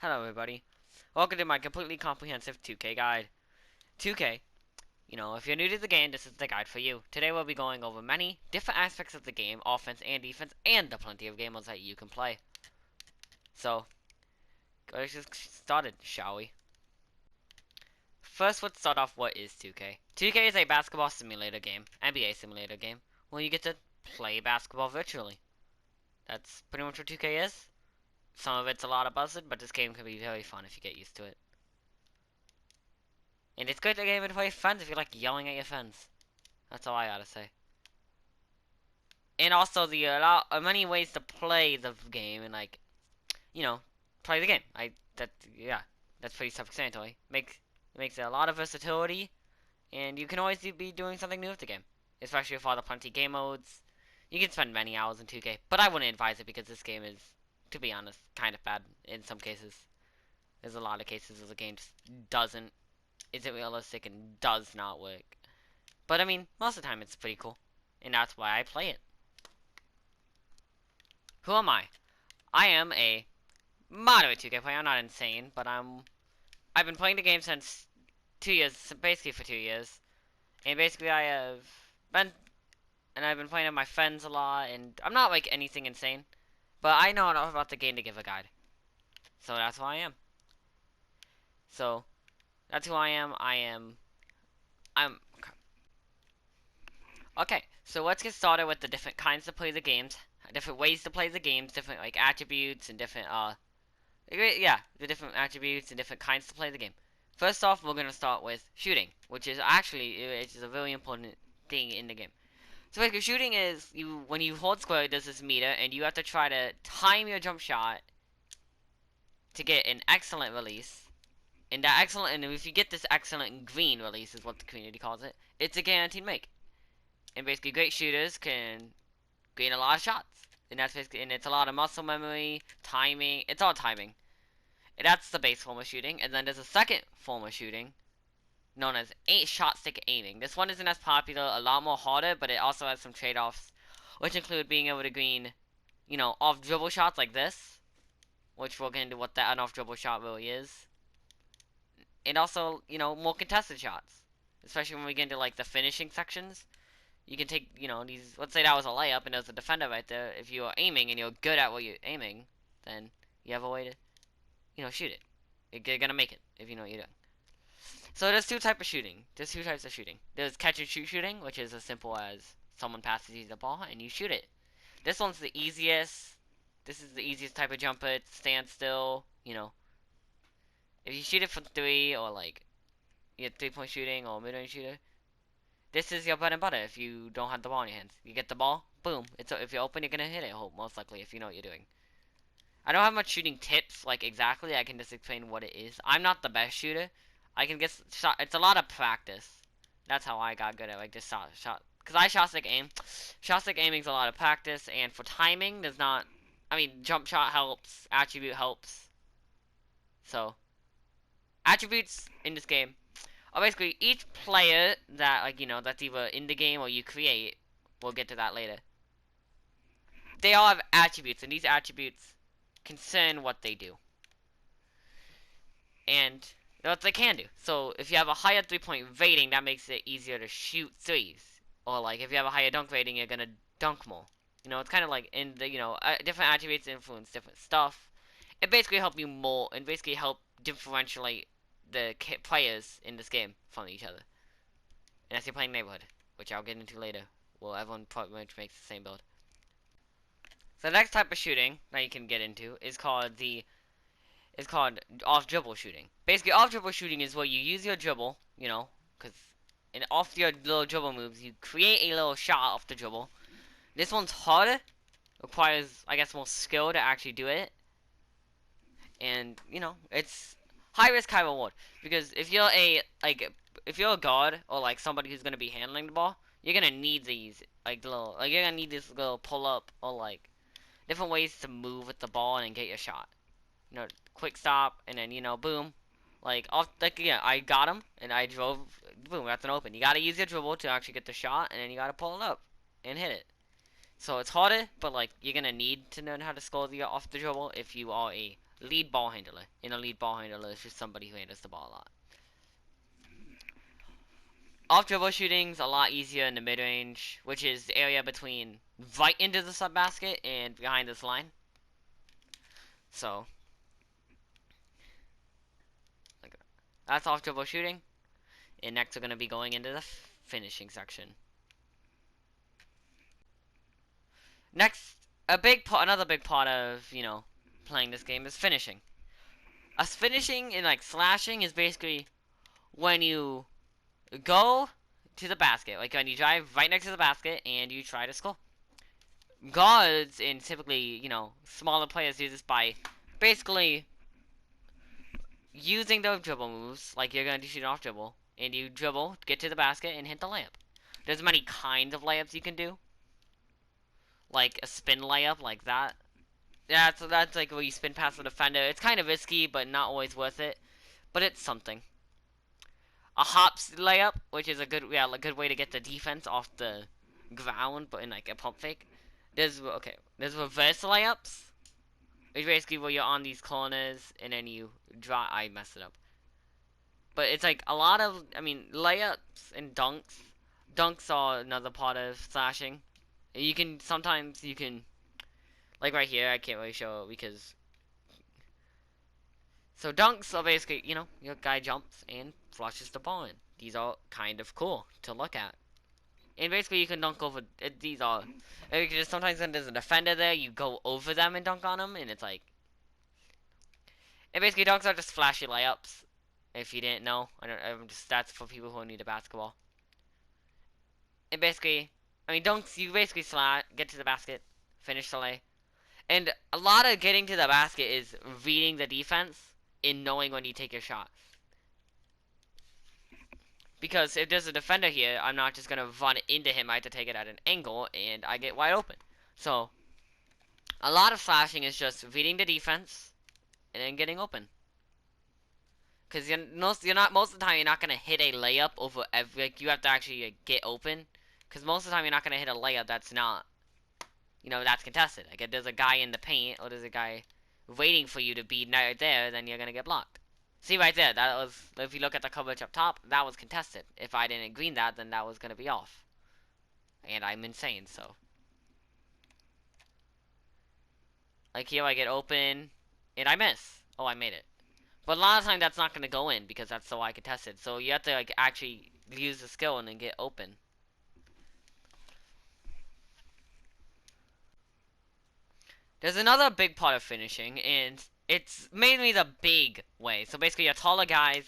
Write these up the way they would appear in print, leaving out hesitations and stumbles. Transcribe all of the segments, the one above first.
Hello everybody. Welcome to my completely comprehensive 2K guide. 2K, if you're new to the game, this is the guide for you. Today we'll be going over many different aspects of the game, offense and defense, and the plenty of game modes that you can play. So, let's just get started, shall we? First, let's start off what is 2K. 2K is a basketball simulator game, NBA simulator game, where you get to play basketball virtually. That's pretty much what 2K is. Some of it's a lot of buzzing, but this game can be very fun if you get used to it. And it's good to game to play with friends if you like yelling at your friends. That's all I gotta say. And also, there are many ways to play the game and play the game. That's pretty self-explanatory. Makes it a lot of versatility, and you can always be doing something new with the game, especially with all the plenty game modes. You can spend many hours in 2K, but I wouldn't advise it because this game is, to be honest, kind of bad in some cases. There's a lot of cases where the game just isn't realistic and does not work. But I mean, most of the time it's pretty cool, and that's why I play it. Who am I? I am a moderate 2K player. I'm not insane, but I've been playing the game since 2 years, basically for 2 years, and basically I've been playing with my friends a lot, and I'm not like anything insane, but I know enough about the game to give a guide. So that's who I am. So that's who I am. I'm Okay, so let's get started with the different kinds to play the games, different ways to play the games, different like attributes and different the different attributes and different kinds to play the game. First off, we're gonna start with shooting, which is a very important thing in the game. So basically, shooting is when you hold square, there's this meter, and you have to try to time your jump shot to get an excellent release. And if you get this excellent green release, is what the community calls it, it's a guaranteed make. And basically, great shooters can gain a lot of shots. And it's a lot of muscle memory, timing. It's all timing. And that's the base form of shooting. And then there's a second form of shooting, known as shot stick aiming. This one isn't as popular, a lot more harder, but it also has some trade-offs, which include being able to gain, off dribble shots like this, which we'll get into what that off dribble shot really is. And also, more contested shots, especially when we get into like the finishing sections. You can take, let's say that was a layup and there's a defender right there. If you are aiming and you're good at what you're aiming, then you have a way to, shoot it. You're gonna make it if you know what you're doing. So there's two types of shooting. There's catch and shoot shooting, which is as simple as someone passes you the ball and you shoot it. This one's the easiest. This is the easiest type of jump it, stand still, If you shoot it from 3 or like, you get 3-point shooting or mid-range shooter, this is your bread and butter if you don't have the ball in your hands. You get the ball, boom. If you're open, you're going to hit it, most likely, if you know what you're doing. I don't have much shooting tips, like, exactly. I can just explain what it is. I'm not the best shooter. I can get shot. It's a lot of practice. That's how I got good at, like, just shot. Because I shot stick aim. Shot stick aiming's a lot of practice, and for timing, jump shot helps. Attribute helps. So, attributes in this game. Basically, each player that, that's either in the game or you create, we'll get to that later, they all have attributes, and these attributes concern what they do. And what they can do. So, if you have a higher 3-point rating, that makes it easier to shoot threes. Or, like, if you have a higher dunk rating, you're gonna dunk more. It's kind of like in the, different attributes influence different stuff. It basically help you more, and basically help differentiate the players in this game from each other. And as you're playing Neighborhood, which I'll get into later, well, everyone pretty much makes the same build. So the next type of shooting that you can get into is called off dribble shooting. Basically, off dribble shooting is where you use your dribble, because off your little dribble moves, you create a little shot off the dribble. This one's harder, requires, I guess, more skill to actually do it. And, it's high risk, high reward, because if you're a guard or like somebody who's gonna be handling the ball, you're gonna need these you're gonna need this little pull up or like different ways to move with the ball and get your shot. Quick stop and then boom, I got him and I drove, boom, that's an open. You gotta use your dribble to actually get the shot, and then you gotta pull it up and hit it. So it's harder, but like you're gonna need to learn how to score off the dribble if you are a lead ball handler. And a lead ball handler is just somebody who handles the ball a lot. Off dribble shooting's a lot easier in the mid range, which is the area between right into the sub basket and behind this line. So that's off dribble shooting. And next we're going to be going into the finishing section. Next, another big part of, playing this game is finishing. Us finishing and like slashing is basically when you go to the basket, like when you drive right next to the basket and you try to score. Guards and typically, smaller players do this by basically using those dribble moves, like you're going to shoot off dribble, and you dribble, get to the basket, and hit the layup. There's many kinds of layups you can do. Like a spin layup, like that. Yeah, so that's like where you spin past the defender. It's kind of risky, but not always worth it. But it's something. A hops layup, which is a good way to get the defense off the ground, but in like a pump fake. There's reverse layups. It's basically where you're on these corners and then you draw. I messed it up. But it's like a lot of, layups and dunks. Dunks are another part of slashing. Sometimes you can, like right here, I can't really show it because. So dunks are basically, your guy jumps and flushes the ball in. These are kind of cool to look at. And basically you can dunk over, sometimes when there's a defender there, you go over them and dunk on them, and it's like. And basically dunks are just flashy layups. If you didn't know, that's for people who need a basketball. And basically, dunks, you basically get to the basket, finish the lay. And a lot of getting to the basket is reading the defense and knowing when you take your shot. Because if there's a defender here, I'm not just going to run into him. I have to take it at an angle, and I get wide open. So, a lot of slashing is just reading the defense and then getting open. Because most of the time, you're not going to hit a layup over you have to actually get open. Because most of the time, you're not going to hit a layup that's not, that's contested. Like, if there's a guy in the paint, or there's a guy waiting for you to be right there, then you're going to get blocked. See right there, that was, if you look at the coverage up top, that was contested. If I didn't green that, then that was going to be off. And I'm insane, so. Like here, I get open, and I miss. Oh, I made it. But a lot of times that's not going to go in, because that's so I contested. So you have to, actually use the skill and then get open. There's another big part of finishing, and it's mainly the big way. So basically, your taller guys,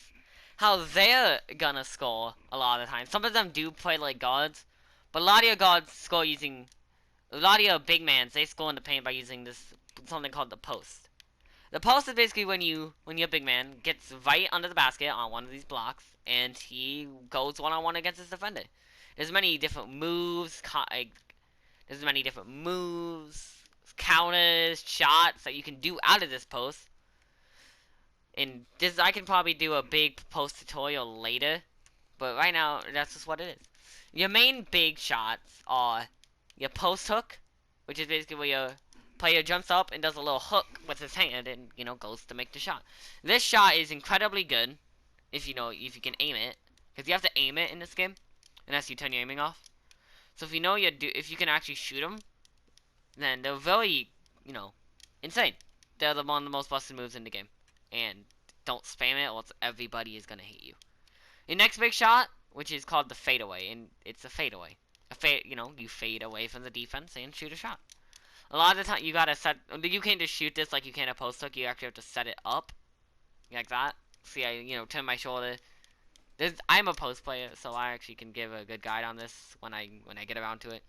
how they're gonna score a lot of the time. Some of them do play like guards, but a lot of your guards score using, a lot of your big mans, they score in the paint by using this, something called the post. The post is basically when your big man gets right under the basket on one of these blocks, and he goes one-on-one against his defender. There's many different moves, counters, shots that you can do out of this post. And this, I can probably do a big post tutorial later, but right now, that's just what it is. Your main big shots are your post hook, which is basically where your player jumps up and does a little hook with his hand and, goes to make the shot. This shot is incredibly good if you can aim it, because you have to aim it in this game, unless you turn your aiming off. So if if you can actually shoot them, then they're very, insane. They're one of the most busted moves in the game. And don't spam it, or else everybody is gonna hate you. Your next big shot, which is called the fadeaway, and it's a fadeaway. You fade away from the defense and shoot a shot. A lot of the time, you can't just shoot this like you can a post hook. You actually have to set it up, like that. See, I, turn my shoulder. I'm a post player, so I actually can give a good guide on this when I get around to it.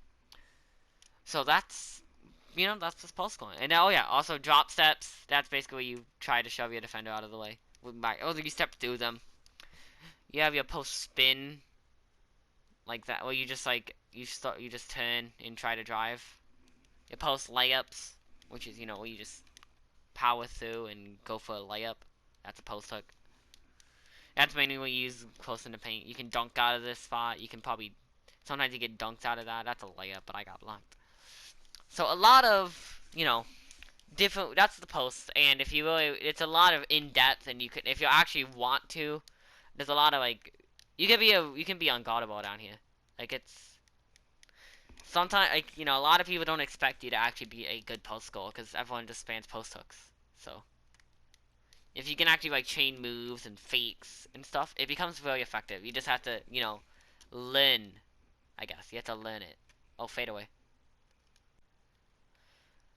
So that's, that's just post scoring. And also drop steps. That's basically where you try to shove your defender out of the way. You step through them. You have your post spin, like that, where you just you just turn and try to drive. Your post layups, which is where you just power through and go for a layup. That's a post hook. That's mainly what you use close in the paint. You can dunk out of this spot. You can probably sometimes you get dunked out of that. That's a layup, but I got blocked. So a lot of different. That's the post, and if you really, it's a lot of in depth, and you can, if you actually want to, there's a lot of like, you can be unguardable down here. Like it's sometimes like a lot of people don't expect you to actually be a good post scorer because everyone just spams post hooks. So if you can actually like chain moves and fakes and stuff, it becomes very effective. You just have to learn. I guess you have to learn it. Oh, fade away.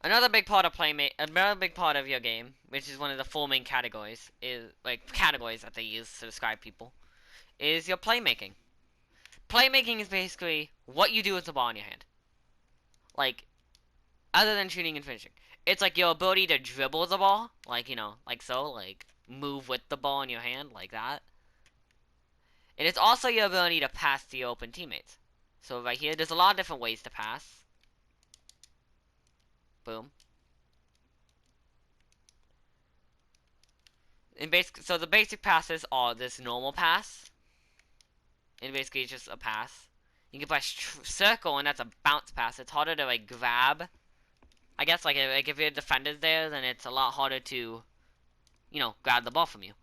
Another big part of your game, which is one of the four main categories, is like categories that they use to describe people, is your playmaking. Playmaking is basically what you do with the ball in your hand. Like, other than shooting and finishing. It's like your ability to dribble the ball, like, like so, like, move with the ball in your hand, like that. And it's also your ability to pass to your open teammates. So right here, there's a lot of different ways to pass. Boom. So the basic passes are this normal pass, and basically it's just a pass. You can press circle, and that's a bounce pass. It's harder to like grab. I guess like if your defender's there, then it's a lot harder to, grab the ball from you.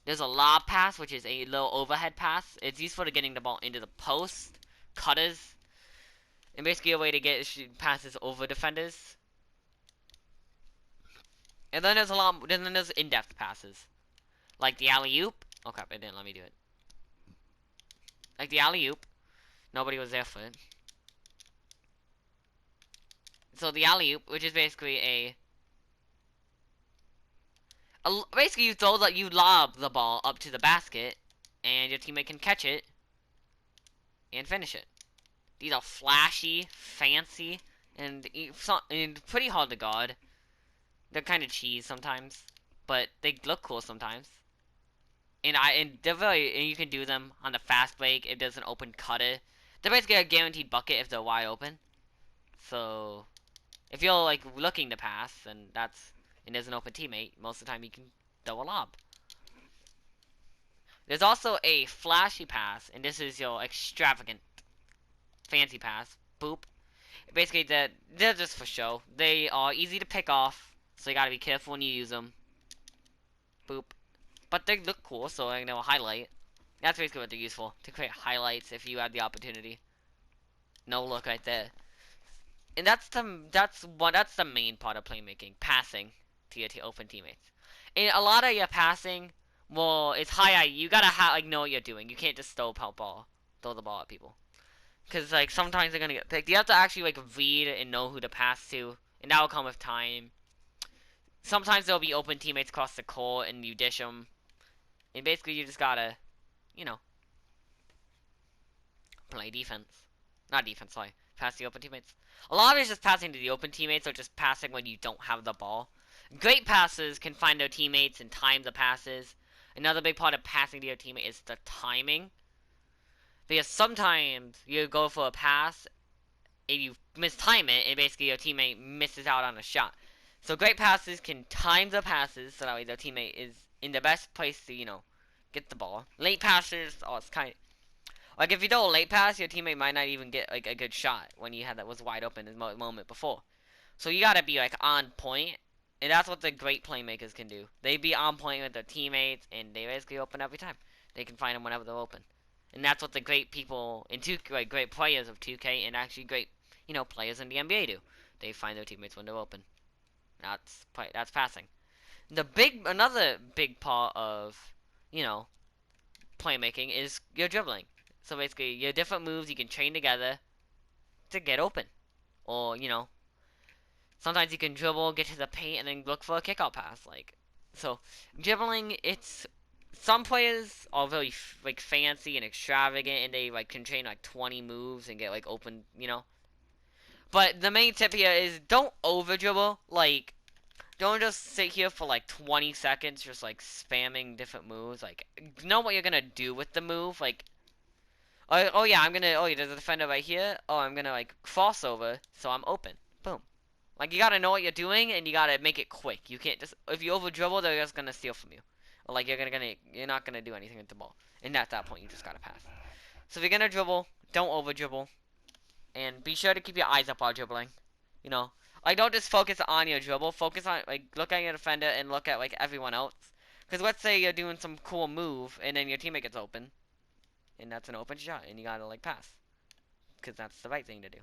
There's a lob pass, which is a little overhead pass. It's useful to getting the ball into the post, cutters, and basically a way to get passes over defenders. And then there's in-depth passes, like the alley-oop. Oh crap, it didn't let me do it. Like the alley-oop. Nobody was there for it. So the alley-oop, which is basically basically you lob the ball up to the basket, and your teammate can catch it and finish it. These are flashy, fancy, and pretty hard to guard. They're kind of cheese sometimes, but they look cool sometimes. And you can do them on the fast break if there's an open cutter. They're basically a guaranteed bucket if they're wide open. So if you're like looking to pass and there's an open teammate, most of the time you can throw a lob. There's also a flashy pass, and this is your extravagant fancy pass. Boop. Basically they're just for show. They are easy to pick off, so you gotta be careful when you use them. Boop. But they look cool, so I know a highlight. That's basically what they're used for, to create highlights if you have the opportunity. No look right there. And that's the main part of playmaking, passing to your open teammates. And a lot of your passing, well, it's high. You gotta know what you're doing. You can't just throw the ball at people, because like sometimes they're gonna get picked. You have to actually like read and know who to pass to, and that will come with time. Sometimes there'll be open teammates across the court, and you dish them. And basically, you just gotta, you know, play defense. Not defense, sorry. Pass the open teammates. A lot of it is just passing to the open teammates, or just passing when you don't have the ball. Great passes can find their teammates and time the passes. Another big part of passing to your teammate is the timing. Because sometimes you go for a pass, and you mistime it, and basically your teammate misses out on a shot. So great passes can time the passes, so that way their teammate is in the best place to, get the ball. Late passes, it's kind of... Like, if you throw a late pass, your teammate might not even get, like, a good shot when you had that was wide open the moment before. So you gotta be, like, on point, and that's what the great playmakers can do. They be on point with their teammates, and they basically open every time. They can find them whenever they're open. And that's what the great people in 2K, like, great players of 2K, and actually great, players in the NBA do. They find their teammates when they're open. That's passing. Another big part of, playmaking is your dribbling. So basically, your different moves you can chain together to get open. Or, sometimes you can dribble, get to the paint, and then look for a kickout pass. So, dribbling, some players are really, fancy and extravagant, and they, can chain, 20 moves and get, open, But the main tip here is don't over dribble. Don't just sit here for 20 seconds just spamming different moves. Know what you're gonna do with the move. Oh yeah, there's a defender right here. Oh, I'm gonna crossover, so I'm open. Boom. You gotta know what you're doing, and you gotta make it quick. You can't just, if you over dribble, they're just gonna steal from you. Or you're not gonna do anything with the ball. And at that point, you just gotta pass. So if you're gonna dribble, don't over dribble. And be sure to keep your eyes up while dribbling. Like, don't just focus on your dribble. Focus on, like, look at your defender and look at, like, everyone else. Because let's say you're doing some cool move and then your teammate gets open. And that's an open shot and you gotta, like, pass. Because that's the right thing to do.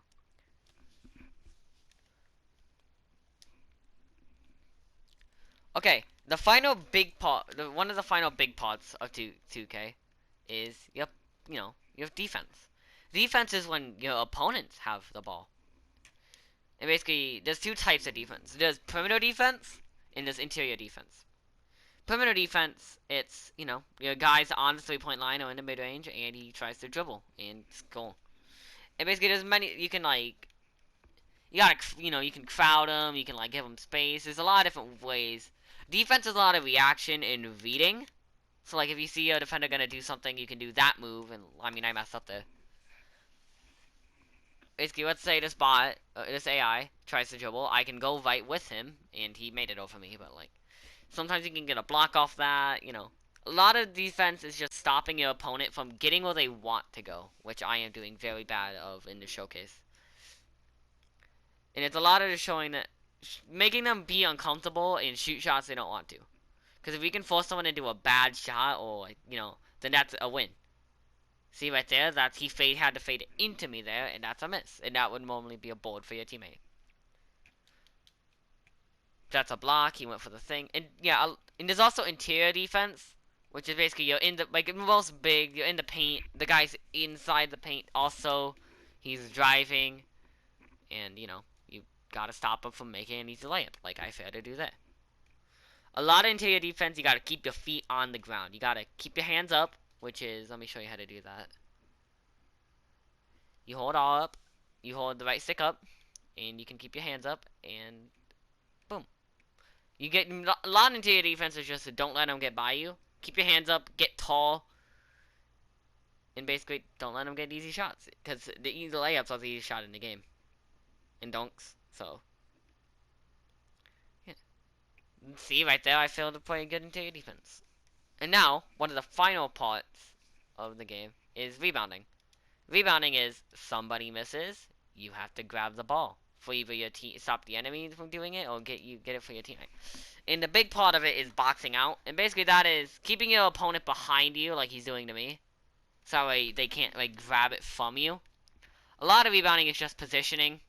Okay, the final big part, one of the final big parts of 2K is, yep, you know, your defense. Defense is when your opponents have the ball. And basically, there's two types of defense. There's perimeter defense, and there's interior defense. Perimeter defense, it's, you know, your guy's on the three-point line or in the mid-range, and he tries to dribble and score. And basically, there's many, you can, like, you gotta, you know, you can crowd him, you can, like, give him space. There's a lot of different ways. Defense is a lot of reaction and reading. So, like, if you see a defender gonna do something, you can do that move, and, I mean, I messed up there. Basically, let's say this bot, this AI, tries to dribble. I can go right with him, and he made it over me, but, like, sometimes you can get a block off that, you know. A lot of defense is just stopping your opponent from getting where they want to go, which I am doing very bad of in the showcase. And it's a lot of just showing that, making them be uncomfortable and shoot shots they don't want to. Because if we can force someone into a bad shot, or, like, you know, then that's a win. See right there, that's he had to fade it into me there, and that's a miss. And that would normally be a board for your teammate. That's a block, he went for the thing. And yeah, and there's also interior defense, which is basically you're in the, like, most big, you're in the paint, the guy's inside the paint also, he's driving, and, you know, you gotta stop him from making an easy layup, like I failed to do that. A lot of interior defense, you gotta keep your feet on the ground. You gotta keep your hands up, which is, let me show you how to do that. You hold all up, you hold the right stick up, and you can keep your hands up, and boom. You get a lot of interior defense is just don't let them get by you. Keep your hands up, get tall, and basically don't let them get easy shots. Because the easy layups are the easiest shot in the game. And dunks, so. Yeah. See, right there, I failed to play good interior defense. And now, one of the final parts of the game is rebounding. Rebounding is somebody misses, you have to grab the ball for either your team, stop the enemy from doing it, or get it for your teammate. And the big part of it is boxing out, and basically that is keeping your opponent behind you, like he's doing to me, so they can't, like, grab it from you. A lot of rebounding is just positioning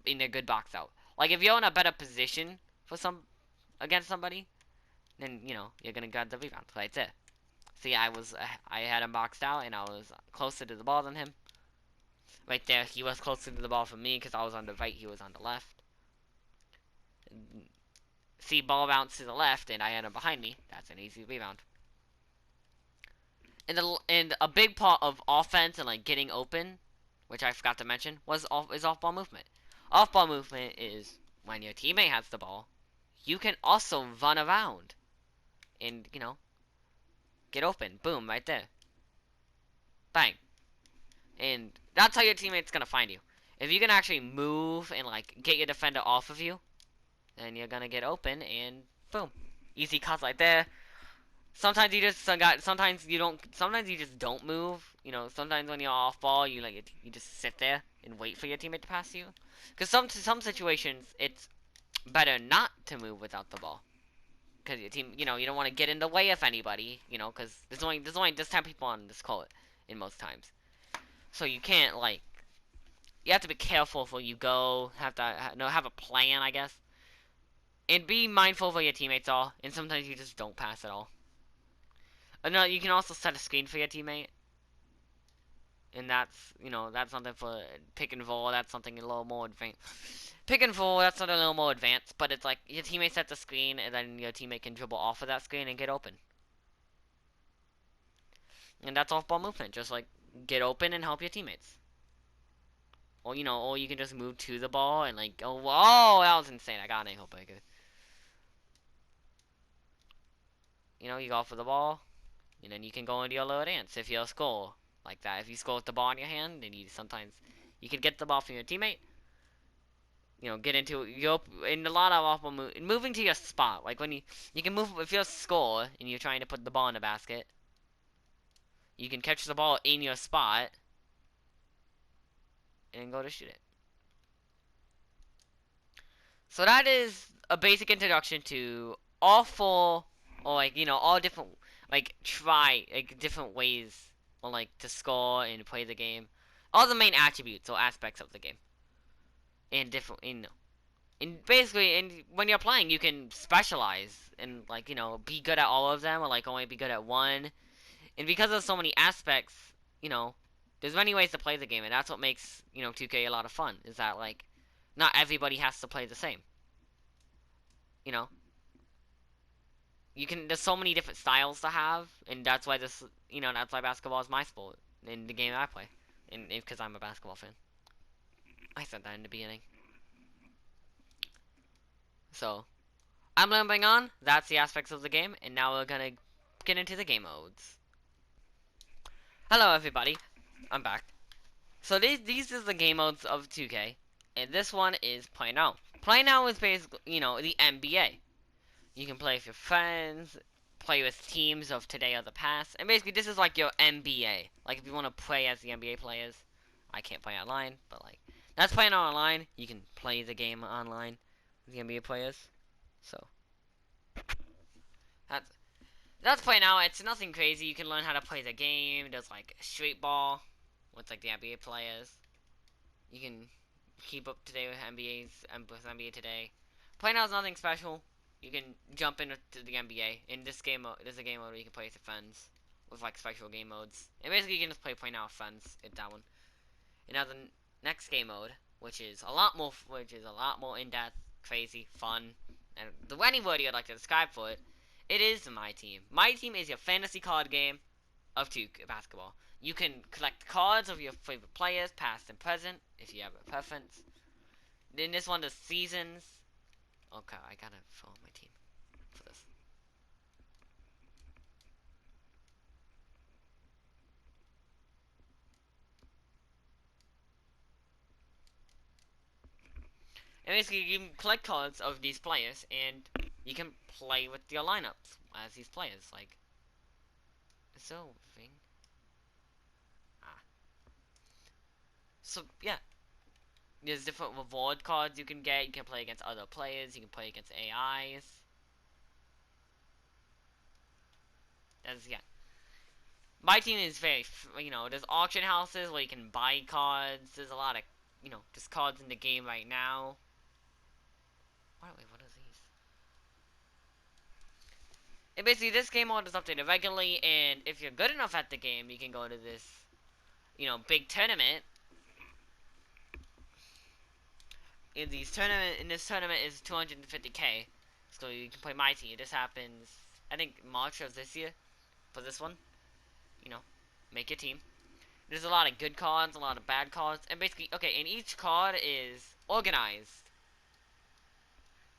in a good box out. Like, if you're in a better position for against somebody, then, you know, you're gonna grab the rebound right there. See, I had him boxed out, and I was closer to the ball than him. Right there, he was closer to the ball from me because I was on the right, he was on the left. See, ball bounce to the left, and I had him behind me. That's an easy rebound. And a big part of offense and, like, getting open, which I forgot to mention, is off-ball movement. Off-ball movement is when your teammate has the ball, you can also run around and, you know, get open. Boom, right there. Bang. And that's how your teammate's gonna find you. If you can actually move and, like, get your defender off of you, then you're gonna get open and boom. Easy cuts right there. Sometimes you just sometimes you just don't move. You know, sometimes when you're off ball, you just sit there and wait for your teammate to pass you. Because some situations it's better not to move without the ball. Because your team, you know, you don't want to get in the way of anybody. You know, because there's only just 10 people on this court in most times. So you can't, like, you have to be careful before you go. Have a plan, I guess. And be mindful of what your teammates are. And sometimes you just don't pass at all. No, you can also set a screen for your teammate. And that's, you know, that's something for pick and roll. That's something a little more advanced. Pick and roll, that's something a little more advanced. But it's like your teammate sets the screen, and then your teammate can dribble off of that screen and get open. And that's off-ball movement. Just, like, get open and help your teammates. Or, you know, or you can just move to the ball and, like, oh, whoa, that was insane. I got an ankle breaker. You know, you go for the ball, and then you can go into your little dance if you'll score like that. If you score with the ball in your hand, then you can get the ball from your teammate. You know, get into in a lot of off-ball moving to your spot. Like when you can move if you score and you're trying to put the ball in the basket. You can catch the ball in your spot and go to shoot it. So that is a basic introduction to all four, or like all different different ways, or like to score and play the game, all the main attributes or aspects of the game, and different in basically when you're playing you can specialize and like be good at all of them or like only be good at one, and because of so many aspects, you know, there's many ways to play the game, and that's what makes 2K a lot of fun. Is that like not everybody has to play the same. You know, you can. There's so many different styles to have, and that's why that's why basketball is my sport in the game I play, and because I'm a basketball fan. I said that in the beginning. So I'm rambling on. That's the aspects of the game, and now we're gonna get into the game modes. Hello, everybody. I'm back. So these is the game modes of 2K, and this one is Play Now. Play Now is basically, the NBA. You can play with your friends, play with teams of today or the past, and basically this is like your NBA. Like if you want to play as the NBA players, I can't play online, but like that's playing online. You can play the game online with the NBA players. So that's that's Play Now. It's nothing crazy. You can learn how to play the game. There's like street ball with like the NBA players. You can keep up to date with NBA Today. Play Now is nothing special. You can jump into the NBA. In this game mode, there's a game mode where you can play with your friends with like special game modes. And basically, you can just play Now with friends. It's that one. And now the next game mode, which is a lot more in depth, crazy, fun, and any word you'd like to describe for it, it is My Team. My Team is your fantasy card game of 2K basketball. You can collect cards of your favorite players, past and present, if you have a preference. In this one, the seasons. Okay, I gotta follow my team for this. And basically, you can collect cards of these players, and you can play with your lineups as these players. Like, so thing. Ah. So yeah, there's different reward cards you can get. You can play against other players. You can play against AIs. That's yeah. My team is very, there's auction houses where you can buy cards. There's a lot of, just cards in the game right now. What are these? And basically, this game mode is updated regularly, and if you're good enough at the game, you can go to this, big tournament. In this tournament is 250K, so you can play my team. This happens, I think, March of this year for this one. Make your team. There's a lot of good cards, a lot of bad cards, and basically, okay, and each card is organized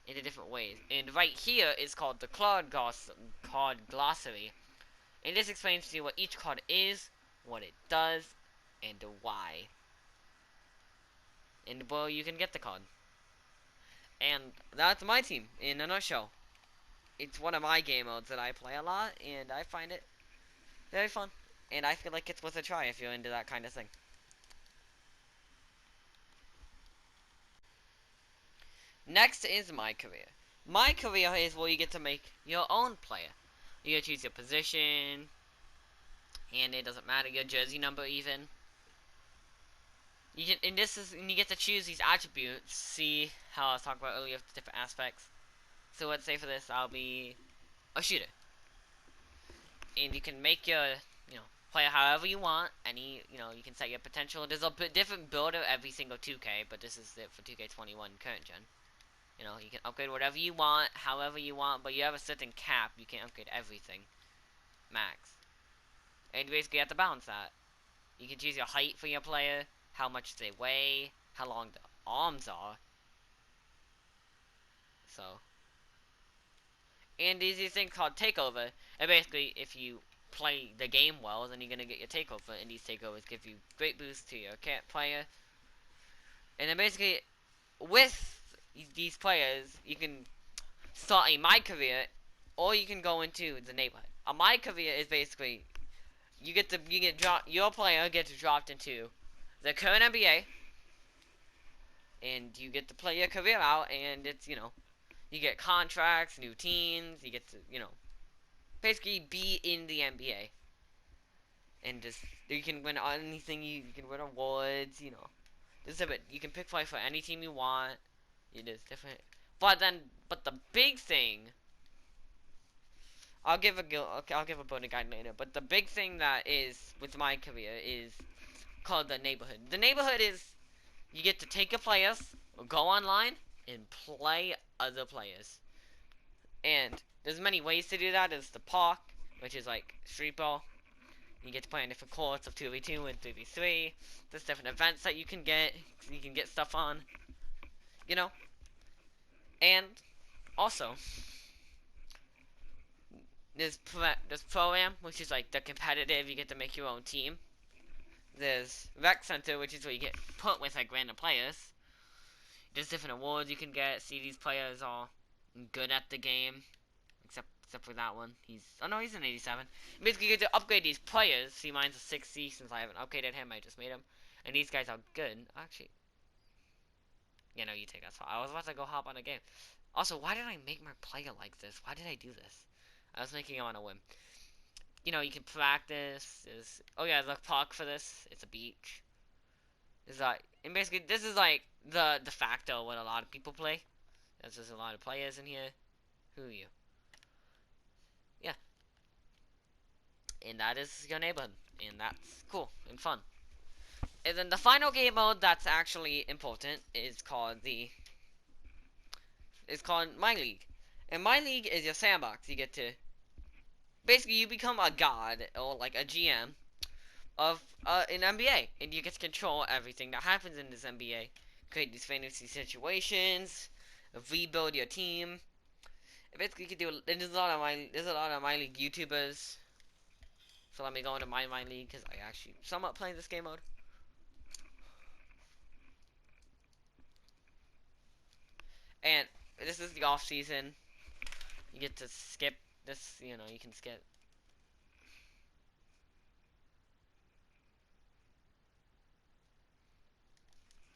into different ways. And right here is called the card glossary. And this explains to you what each card is, what it does, and why. And well, you can get the card. And that's my team in a nutshell. It's one of my game modes that I play a lot, and I find it very fun. And I feel like it's worth a try if you're into that kind of thing. Next is My Career. My Career is where you get to make your own player. You get to choose your position, and it doesn't matter your jersey number even. You get to choose these attributes. See how I was talking about earlier, the different aspects. So let's say for this, I'll be a shooter, and you can make your player however you want. You can set your potential. There's a different build of every single 2K, but this is it for 2K21 current gen. You can upgrade whatever you want, however you want, but you have a certain cap. You can't upgrade everything max. And you basically have to balance that. You can choose your height for your player, how much they weigh, how long the arms are. So, and there's these things called takeover. And basically, if you play the game well, then you're gonna get your takeover. And these takeovers give you great boosts to your player. And then basically, with these players, you can start a My Career, or you can go into the neighborhood. A My Career is basically your player gets dropped into the current NBA, and you get to play your career out, and it's, you know, you get contracts, new teams, you get to, you know, basically be in the NBA. And just, you can win anything, you can win awards, you know. This is a bit, you can pick play for any team you want. It is different. But the big thing, I'll give a voting guide later, but the big thing that is, with my career, is called the neighborhood. The neighborhood is, you get to take your players, go online, and play other players. And there's many ways to do that. There's the park, which is like street ball. You get to play on different courts of 2v2 and 3v3. There's different events that you can get. You can get stuff on. You know? And also, there's Pro-Am, which is like the competitive. You get to make your own team. There's Rec Center, which is where you get put with like random players. There's different awards you can get. See, these players are good at the game. Except for that one. Oh no, he's an 87. Basically, you get to upgrade these players. See, mine's a 60 since I haven't upgraded him. I just made him. And these guys are good. Actually, yeah, no, you take that spot. I was about to go hop on a game. Also, why did I make my player like this? Why did I do this? I was making him on a whim. You know, you can practice. Oh yeah, the park for this. It's a beach. And basically, this is like the de facto what a lot of people play. There's just a lot of players in here. Who are you? Yeah. And that is your neighborhood. And that's cool and fun. And then the final game mode that's actually important is called My League. And My League is your sandbox. You get to, basically, you become a god or like a GM of an NBA, and you get to control everything that happens in this NBA. Create these fantasy situations, rebuild your team. And basically, you can do. There's a lot of My League YouTubers. So let me go into My League because I actually somewhat play this game mode. And this is the off season. You get to skip this. You know, you can skip.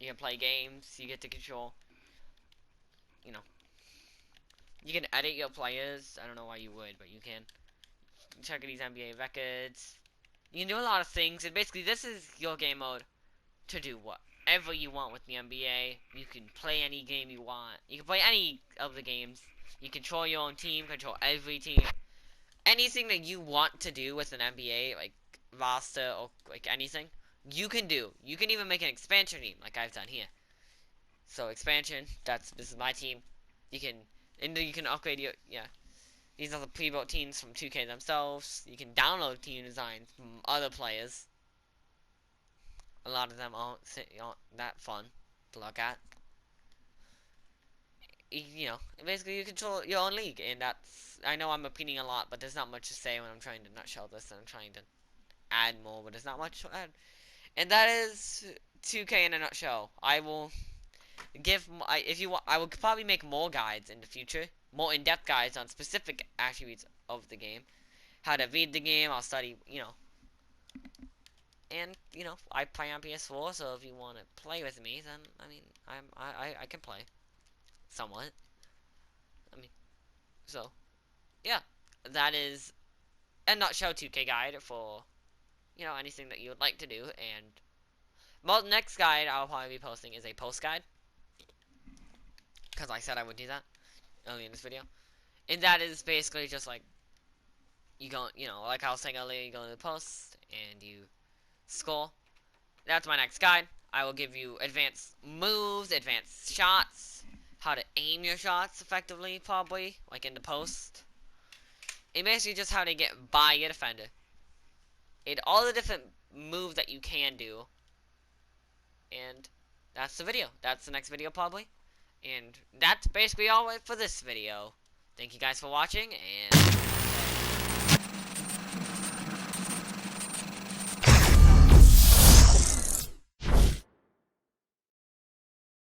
You can play games. You get to control. You know. You can edit your players. I don't know why you would, but you can. Check these NBA records. You can do a lot of things, and basically this is your game mode to do whatever you want with the NBA. You can play any game you want. You can play any of the games. You control your own team, control every team. Anything that you want to do with an NBA, like roster or like anything, you can do. You can even make an expansion team, like I've done here. So expansion, this is my team. You can upgrade your, yeah. These are the pre-built teams from 2K themselves. You can download team designs from other players. A lot of them aren't that fun to look at. You know, basically you control your own league, and I know I'm repeating a lot, but there's not much to say when I'm trying to nutshell this, and I'm trying to add more, but there's not much to add. And that is 2K in a nutshell. I will I will probably make more guides in the future, more in-depth guides on specific attributes of the game, how to read the game. I'll study, you know, and you know, I play on PS4, so if you want to play with me, then I mean, I can play somewhat. I mean, so yeah, that is a nutshell 2K guide for, you know, anything that you would like to do. And well, the next guide I'll probably be posting is a post guide, because I said I would do that earlier in this video. And that is basically just like, you go, you know, like I was saying earlier, you go to the post and you score. That's my next guide. I will give you advanced moves, advanced shots, how to aim your shots effectively, probably, like in the post. And basically just how to get by your defender. And all the different moves that you can do. And that's the video. That's the next video, probably. And that's basically all for this video. Thank you guys for watching, and